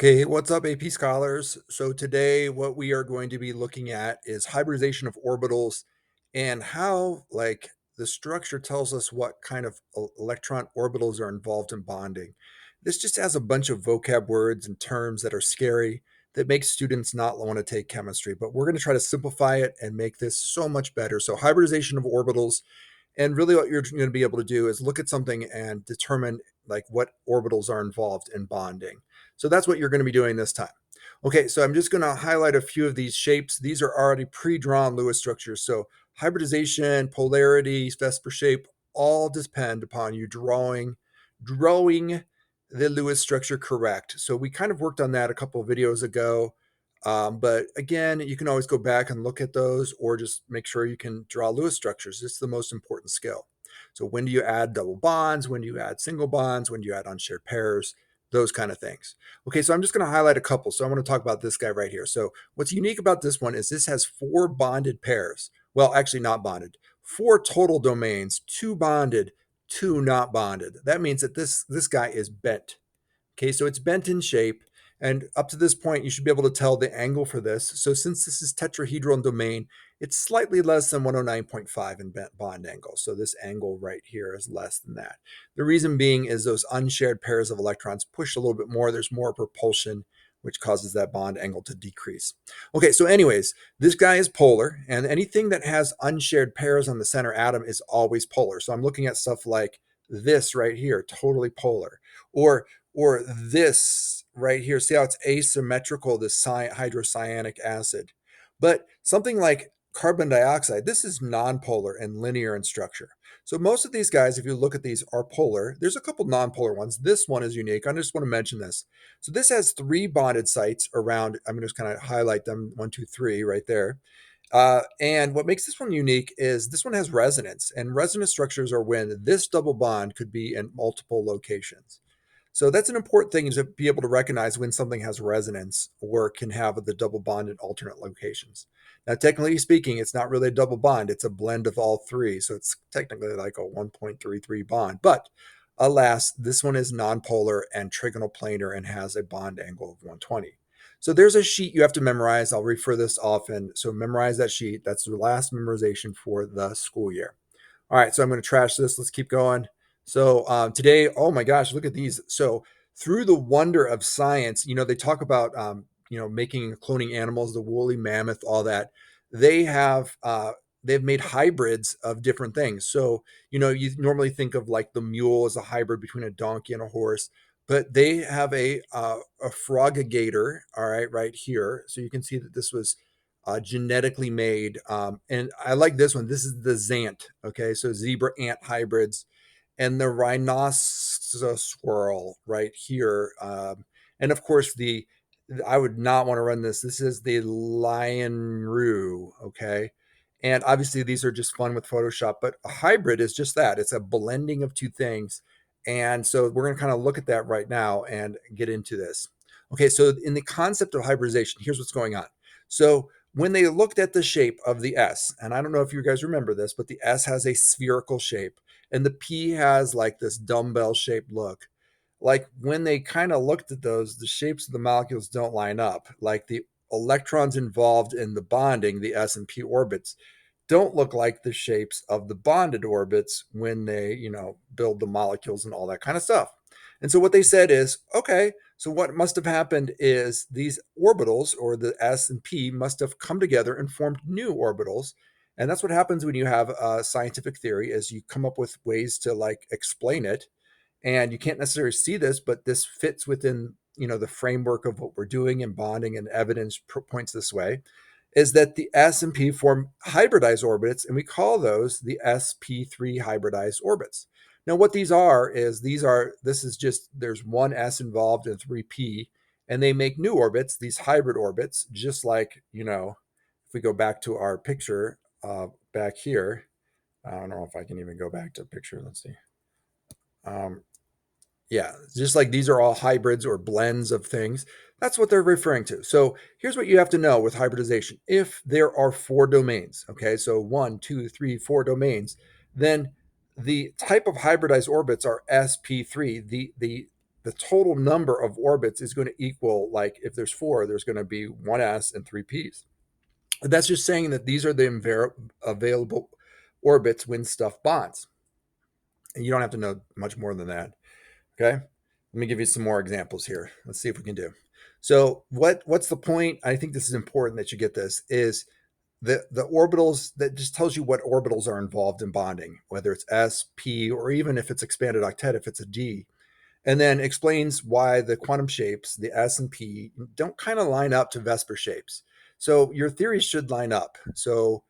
Okay, what's up, AP scholars? So today, what we are going to be looking at is hybridization of orbitals and how, the structure tells us what kind of electron orbitals are involved in bonding. This just has a bunch of vocab words and terms that are scary that make students not want to take chemistry, but we're going to try to simplify it and make this so much better. So, hybridization of orbitals, and really what you're going to be able to do is look at something and determine what orbitals are involved in bonding. So that's what you're going to be doing this time. Okay, so I'm just going to highlight a few of these shapes. These are already pre-drawn Lewis structures. So hybridization, polarity, Vesper shape, all depend upon you drawing the Lewis structure correct. So we kind of worked on that a couple of videos ago. But again, you can always go back and look at those or just make sure you can draw Lewis structures. It's the most important skill. So when do you add double bonds? When do you add single bonds? When do you add unshared pairs? Those kind of things. Okay, so I'm just going to highlight a couple. So I want to talk about this guy right here. So what's unique about this one is this has 4 bonded pairs. Well, actually not bonded. 4 total domains, 2 bonded, 2 not bonded. That means that this guy is bent. Okay, so it's bent in shape. And up to this point, you should be able to tell the angle for this. So since this is tetrahedral in domain, it's slightly less than 109.5 in bond angle. So this angle right here is less than that. The reason being is those unshared pairs of electrons push a little bit more. There's more propulsion, which causes that bond angle to decrease. Okay, so anyways, this guy is polar, and anything that has unshared pairs on the center atom is always polar. So I'm looking at stuff like this right here, totally polar. Or this right here. See how it's asymmetrical, this hydrocyanic acid. But something like carbon dioxide, this is nonpolar and linear in structure. So most of these guys, if you look at these, are polar. There's a couple nonpolar ones. This one is unique. I just want to mention this. So this has 3 bonded sites around. I'm going to just kind of highlight them, 1, 2, 3 right there. And what makes this one unique is this one has resonance, and resonance structures are when this double bond could be in multiple locations. So that's an important thing, is to be able to recognize when something has resonance or can have the double bond in alternate locations. Now, technically speaking, it's not really a double bond. It's a blend of all 3. So it's technically like a 1.33 bond. But alas, this one is nonpolar and trigonal planar and has a bond angle of 120. So there's a sheet you have to memorize. I'll refer this often. So memorize that sheet. That's the last memorization for the school year. All right, so I'm going to trash this. Let's keep going. So today, oh my gosh, look at these. So through the wonder of science, they talk about making cloning animals, the woolly mammoth, all that. They have they've made hybrids of different things. So you normally think of like the mule as a hybrid between a donkey and a horse, but they have a frogigator. All right here. So you can see that this was genetically made. And I like this one. This is the Zant. Okay, so zebra ant hybrids, and the rhinoceros squirrel right here. And of course, I would not want to run this. This is the lion roo. Okay. And obviously, these are just fun with Photoshop, but a hybrid is just that. It's a blending of 2 things. And so we're going to kind of look at that right now and get into this. Okay, so in the concept of hybridization, here's what's going on. So when they looked at the shape of the S, and I don't know if you guys remember this, but the S has a spherical shape and the P has like this dumbbell shaped look. Like when they kind of looked at those, the shapes of the molecules don't line up. Like the electrons involved in the bonding, the S and P orbits, don't look like the shapes of the bonded orbits when they, build the molecules and all that kind of stuff. And so what they said is, okay, so what must have happened is these orbitals, or the S and P, must have come together and formed new orbitals. And that's what happens when you have a scientific theory, is you come up with ways to explain it. And you can't necessarily see this, but this fits within, the framework of what we're doing in bonding, and evidence points this way, is that the S and P form hybridized orbits, and we call those the sp3 hybridized orbits. Now, what these are is this is just, there's 1 S involved and 3p, and they make new orbits, these hybrid orbits, just like, if we go back to our picture back here. I don't know if I can even go back to a picture. Let's see. Yeah, just like these are all hybrids or blends of things. That's what they're referring to. So here's what you have to know with hybridization. If there are 4 domains, okay, so 1, 2, 3, 4 domains, then the type of hybridized orbits are sp3. The the total number of orbits is going to equal, like if there's 4, there's going to be 1s and 3 p's. But that's just saying that these are the available orbits when stuff bonds. And you don't have to know much more than that. Okay. Let me give you some more examples here. Let's see if we can do. So what's the point? I think this is important that you get this, is the orbitals, that just tells you what orbitals are involved in bonding, whether it's s, p, or even if it's expanded octet, if it's a d, and then explains why the quantum shapes, the s and p, don't kind of line up to Vesper shapes. So your theories should line up. So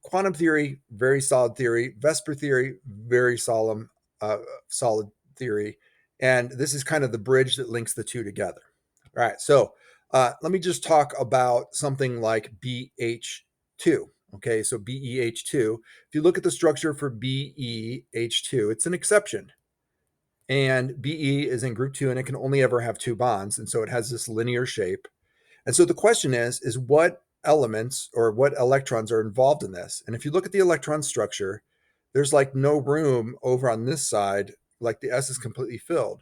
quantum theory, very solid theory. Vesper theory, very solid theory. And this is kind of the bridge that links the two together. All right, so let me just talk about something like BH2. Okay, so BEH2. If you look at the structure for BEH2, it's an exception. And BE is in group 2, and it can only ever have 2 bonds. And so it has this linear shape. And so the question is what elements or what electrons are involved in this? And if you look at the electron structure, there's like no room over on this side, like the S is completely filled.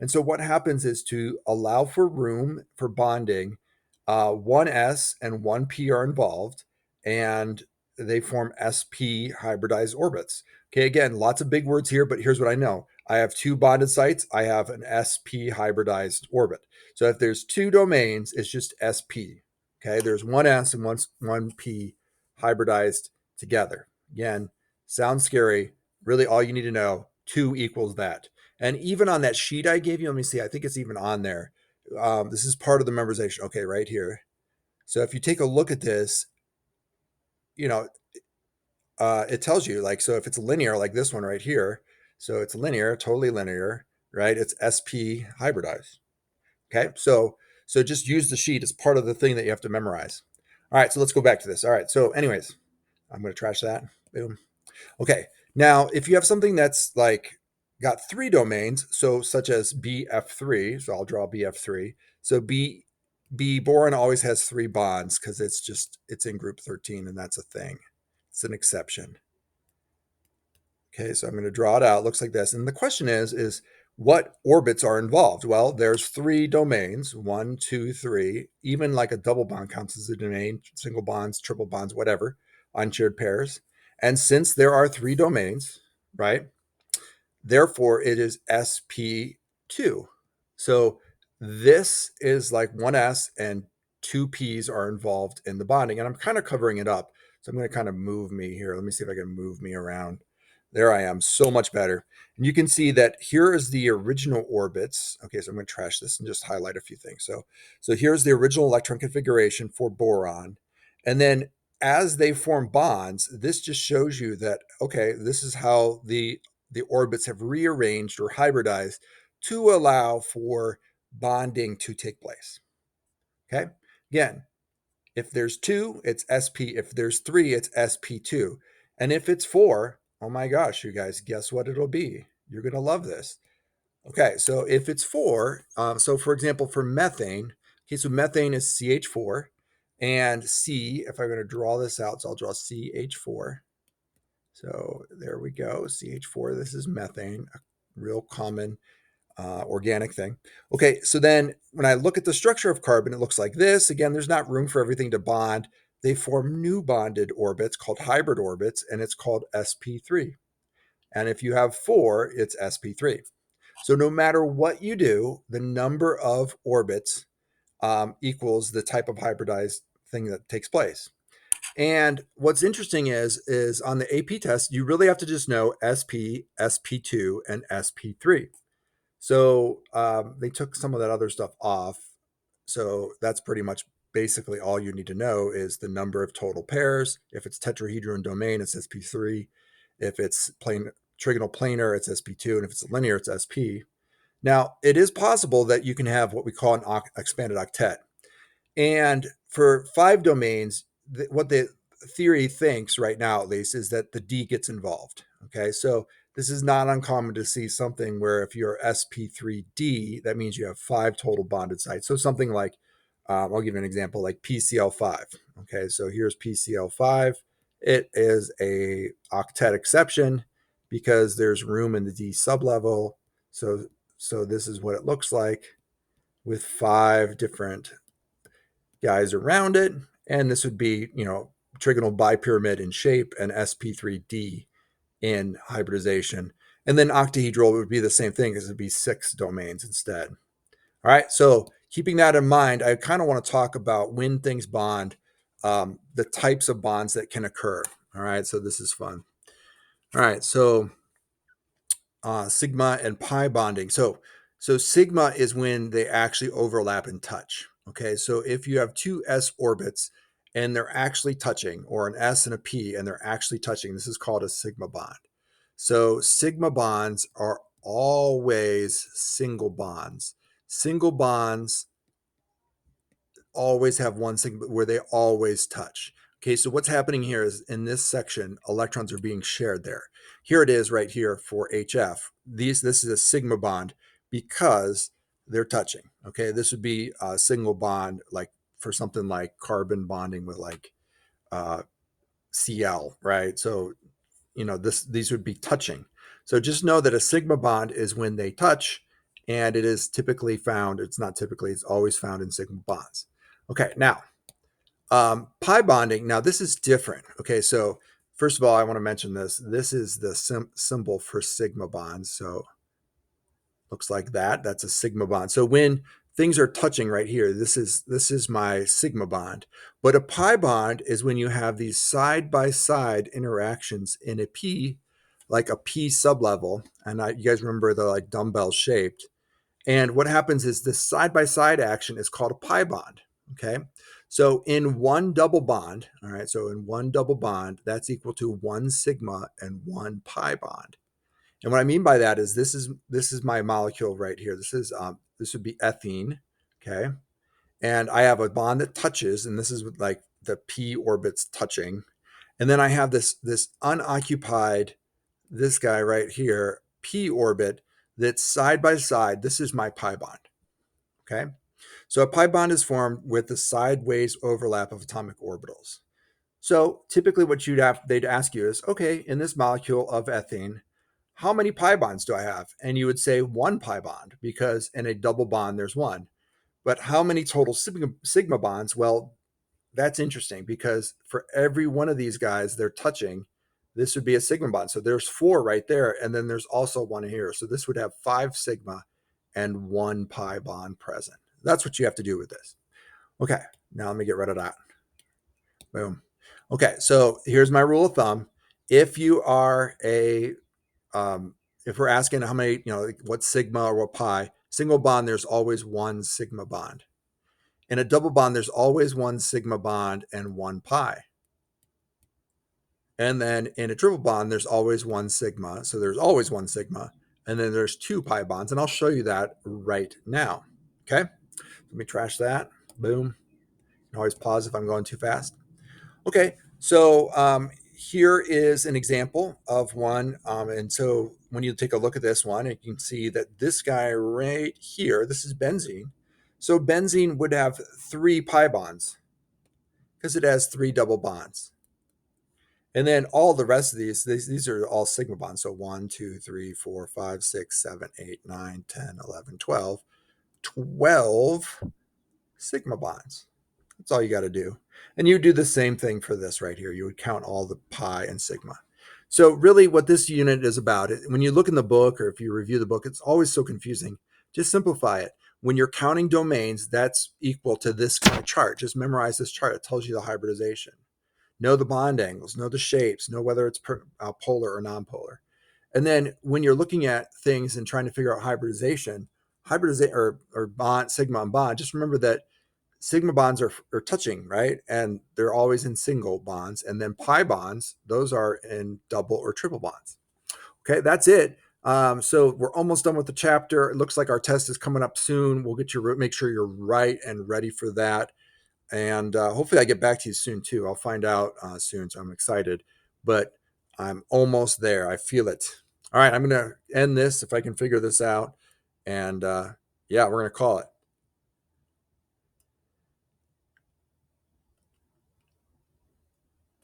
And so what happens is, to allow for room for bonding, one S and one P are involved, and they form SP hybridized orbits. Okay, again, lots of big words here, but here's what I know. I have 2 bonded sites. I have an SP hybridized orbit. So if there's 2 domains, it's just SP. Okay, there's one S and one P hybridized together. Again, sounds scary. Really, all you need to know, 2 equals that. And even on that sheet I gave you, let me see, I think it's even on there. This is part of the memorization. Okay, right here. So if you take a look at this, you know, it tells you, like, so if it's linear, like this one right here, so it's linear, totally linear, right? It's SP hybridized. Okay, so just use the sheet as part of the thing that you have to memorize. All right, so let's go back to this. All right, so anyways, I'm going to trash that. Boom. Okay, now if you have something that's like got 3 domains, so such as BF3, so I'll draw BF3. So B boron always has 3 bonds because it's in group 13, and that's a thing. It's an exception. Okay, so I'm going to draw it out. It looks like this. And the question is what orbits are involved? Well, there's 3 domains, 1, 2, 3. Even like a double bond counts as a domain, single bonds, triple bonds, whatever, unshared pairs. And since there are 3 domains, right, therefore it is sp2. So this is like 1s and 2 p's are involved in the bonding. And I'm kind of covering it up. So I'm going to kind of move me here. Let me see if I can move me around. There I am, so much better. And you can see that here is the original orbits. Okay, so I'm going to trash this and just highlight a few things. So here's the original electron configuration for boron. And then as they form bonds, this just shows you that, okay, this is how the orbits have rearranged or hybridized to allow for bonding to take place. Okay, again, if there's 2, it's SP. If there's 3, it's SP2. And if it's 4, oh my gosh, you guys, guess what it'll be? You're going to love this. Okay, so if it's 4, so for example, for methane, okay, so methane is CH4, and C, if I'm going to draw this out, so I'll draw CH4. So there we go, CH4, this is methane, a real common organic thing. Okay, so then when I look at the structure of carbon, it looks like this. Again, there's not room for everything to bond. They form new bonded orbits called hybrid orbits, and it's called sp3. And if you have 4, it's sp3. So no matter what you do, the number of orbits equals the type of hybridized thing that takes place. And what's interesting is on the AP test, you really have to just know SP, sp2, and sp3. So they took some of that other stuff off. So that's pretty much basically all you need to know is the number of total pairs. If it's tetrahedron domain, it's sp3. If it's trigonal planar, it's sp2. And if it's linear, it's sp. Now, it is possible that you can have what we call an expanded octet. And for 5 domains, what the theory thinks right now, at least, is that the D gets involved. Okay, so this is not uncommon to see something where if you're sp3D, that means you have 5 total bonded sites. So something like, I'll give you an example, like PCl5. Okay, so here's PCl5. It is a octet exception because there's room in the D sublevel. So So this is what it looks like with 5 different guys around it. And this would be, trigonal bipyramid in shape and sp3d in hybridization. And then octahedral would be the same thing, because it would be 6 domains instead. All right, so keeping that in mind, I kind of want to talk about when things bond, the types of bonds that can occur. All right, so this is fun. All right, so sigma and pi bonding. So sigma is when they actually overlap and touch. Okay, so if you have 2 s orbits and they're actually touching, or an s and a p and they're actually touching, this is called a sigma bond. So sigma bonds are always single bonds. Single bonds always have one sigma where they always touch. Okay, so what's happening here is in this section, electrons are being shared there. Here it is right here for HF. This is a sigma bond because they're touching. Okay, this would be a single bond like for something like carbon bonding with like uh, Cl, right? So these would be touching. So just know that a sigma bond is when they touch, and it is typically found, it's not typically, it's always found in sigma bonds. Okay, now pi bonding. Now this is different. Okay, so first of all, I want to mention this. This is the symbol for sigma bonds. So looks like that. That's a sigma bond. So when things are touching right here, this is my sigma bond. But a pi bond is when you have these side by side interactions in a p, like a p sublevel. And you guys remember the like dumbbell shaped. And what happens is this side by side action is called a pi bond. Okay. So in one double bond, all right, so in one double bond, that's equal to 1 sigma and 1 pi bond. And what I mean by that is this is my molecule right here. This would be ethene, okay? And I have a bond that touches, and this is like the p orbits touching. And then I have this unoccupied, this guy right here, p orbit, that's side by side. This is my pi bond, okay? So a pi bond is formed with the sideways overlap of atomic orbitals. So typically what they'd ask you is, okay, in this molecule of ethene, how many pi bonds do I have? And you would say 1 pi bond, because in a double bond, there's 1. But how many total sigma bonds? Well, that's interesting, because for every one of these guys they're touching, this would be a sigma bond. So there's 4 right there. And then there's also 1 here. So this would have 5 sigma and 1 pi bond present. That's what you have to do with this. Okay, now let me get rid of that. Boom. Okay, so here's my rule of thumb. If you are if we're asking how many, what sigma or what pi, single bond, there's always 1 sigma bond. In a double bond, there's always 1 sigma bond and 1 pi. And then in a triple bond, there's always 1 sigma. So there's always 1 sigma. And then there's 2 pi bonds. And I'll show you that right now. Okay. Let me trash that. Boom. You can always pause if I'm going too fast. Okay. So here is an example of one. And so when you take a look at this one, you can see that this guy right here, this is benzene. So benzene would have 3 pi bonds because it has 3 double bonds. And then all the rest of these are all sigma bonds. So 1, 2, 3, 4, 5, 6, 7, 8, 9, 10, 11, 12. 12 sigma bonds. That's all you got to do. And you do the same thing for this right here. You would count all the pi and sigma. So really what this unit is about, when you look in the book or if you review the book, it's always so confusing. Just simplify it. When you're counting domains, that's equal to this kind of chart. Just memorize this chart. It tells you the hybridization. Know the bond angles, know the shapes, know whether it's polar or nonpolar. And then when you're looking at things and trying to figure out hybridization or bond, sigma and bond, just remember that sigma bonds are touching, right? And they're always in single bonds. And then pi bonds, those are in double or triple bonds. Okay, that's it. So we're almost done with the chapter. It looks like our test is coming up soon. We'll make sure you're right and ready for that. And hopefully I get back to you soon too. I'll find out soon, so I'm excited. But I'm almost there. I feel it. All right, I'm going to end this if I can figure this out. And yeah, we're going to call it.